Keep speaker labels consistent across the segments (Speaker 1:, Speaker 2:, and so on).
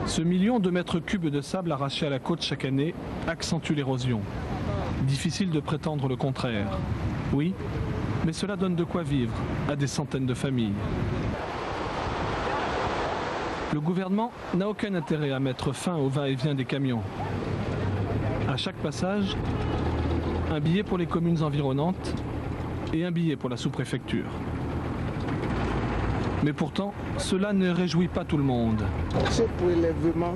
Speaker 1: Ce million de mètres cubes de sable arraché à la côte chaque année accentue l'érosion. Difficile de prétendre le contraire. Oui, mais cela donne de quoi vivre à des centaines de familles. Le gouvernement n'a aucun intérêt à mettre fin au va-et-vient des camions. À chaque passage, un billet pour les communes environnantes et un billet pour la sous-préfecture. Mais pourtant, cela ne réjouit pas tout le monde.
Speaker 2: Ce prélèvement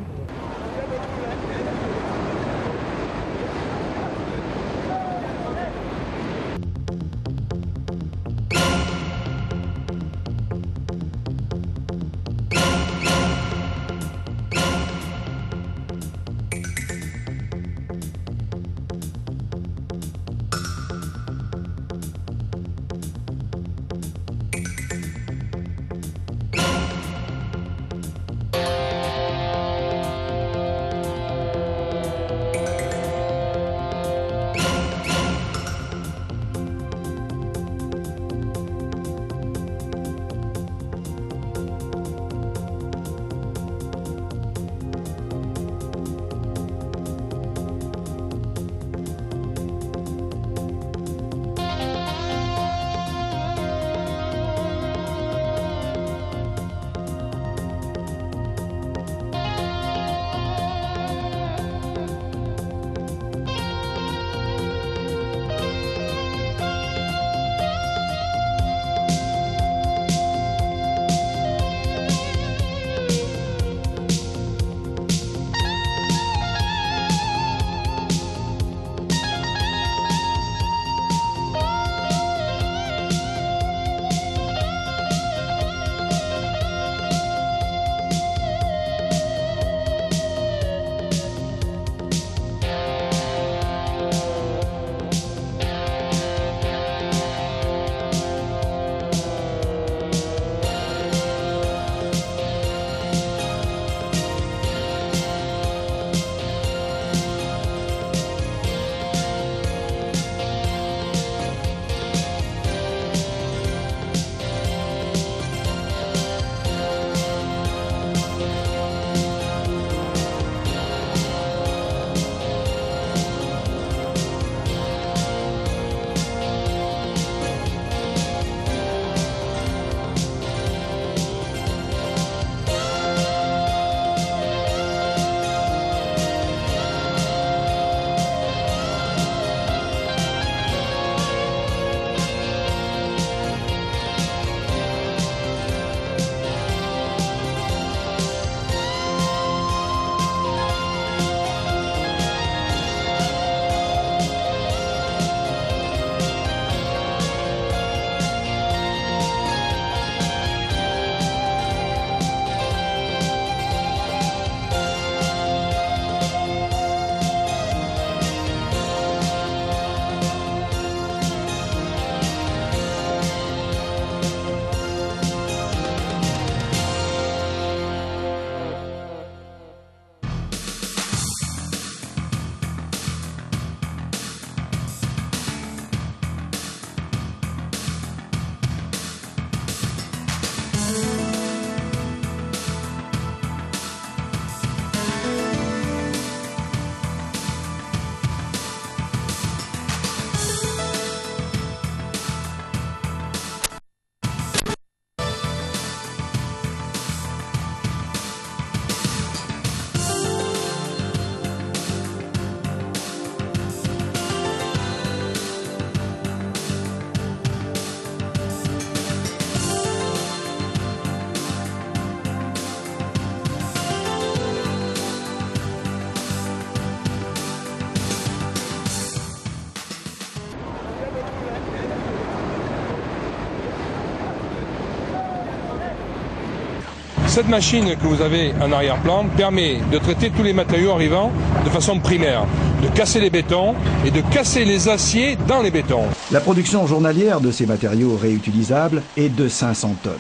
Speaker 3: Cette machine que vous avez en arrière-plan permet de traiter tous les matériaux arrivant de façon primaire, de casser les bétons et de casser les aciers dans les bétons.
Speaker 4: La production journalière de ces matériaux réutilisables est de 500 tonnes.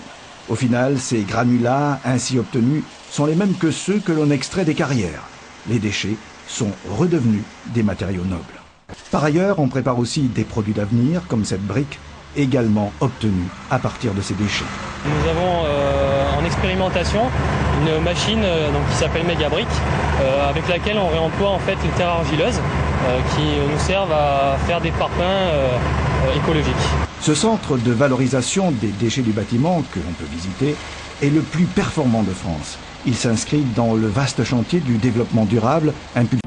Speaker 4: Au final, ces granulats ainsi obtenus sont les mêmes que ceux que l'on extrait des carrières. Les déchets sont redevenus des matériaux nobles. Par ailleurs, on prépare aussi des produits d'avenir, comme cette brique, également obtenue à partir de ces déchets.
Speaker 5: Nous avons en expérimentation une machine qui s'appelle Megabrick, avec laquelle on réemploie en fait les terres argileuses qui nous servent à faire des parpaings écologiques.
Speaker 4: Ce centre de valorisation des déchets du bâtiment que l'on peut visiter est le plus performant de France. Il s'inscrit dans le vaste chantier du développement durable impulsé.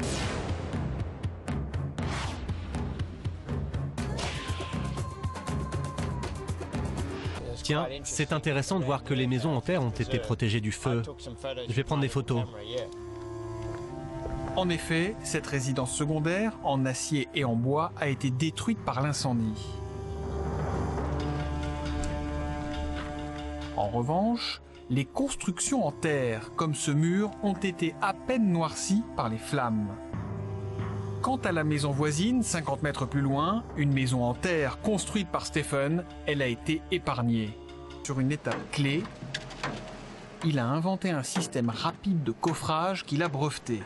Speaker 6: Tiens, c'est intéressant de voir que les maisons en terre ont été protégées du feu. Je vais prendre des photos.
Speaker 7: En effet, cette résidence secondaire, en acier et en bois, a été détruite par l'incendie. En revanche, les constructions en terre, comme ce mur, ont été à peine noircies par les flammes. Quant à la maison voisine, 50 mètres plus loin, une maison en terre construite par Stephen, elle a été épargnée. Sur une étape clé, il a inventé un système rapide de coffrage qu'il a breveté.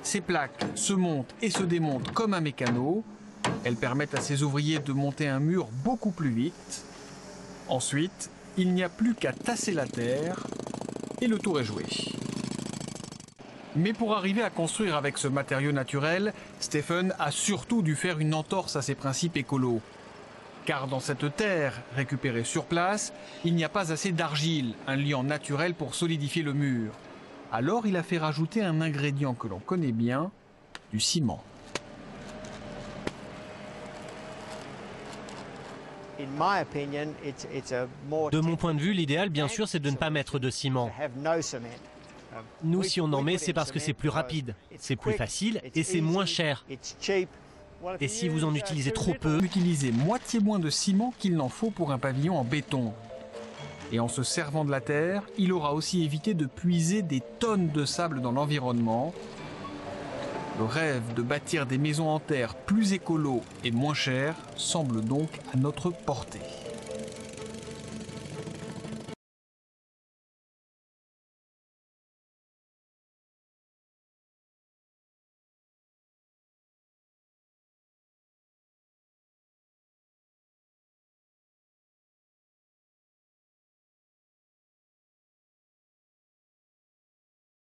Speaker 7: Ces plaques se montent et se démontent comme un mécano. Elles permettent à ses ouvriers de monter un mur beaucoup plus vite. Ensuite, il n'y a plus qu'à tasser la terre et le tour est joué. Mais pour arriver à construire avec ce matériau naturel, Stephen a surtout dû faire une entorse à ses principes écolos. Car dans cette terre récupérée sur place, il n'y a pas assez d'argile, un liant naturel pour solidifier le mur. Alors il a fait rajouter un ingrédient que l'on connaît bien, du ciment.
Speaker 6: De mon point de vue, l'idéal, bien sûr, c'est de ne pas mettre de ciment. Nous, si on en met, c'est parce que c'est plus rapide, c'est plus facile et c'est moins cher. Et si vous en utilisez trop peu...
Speaker 7: Utilisez moitié moins de ciment qu'il n'en faut pour un pavillon en béton. Et en se servant de la terre, il aura aussi évité de puiser des tonnes de sable dans l'environnement. Le rêve de bâtir des maisons en terre plus écolo et moins chères semble donc à notre portée.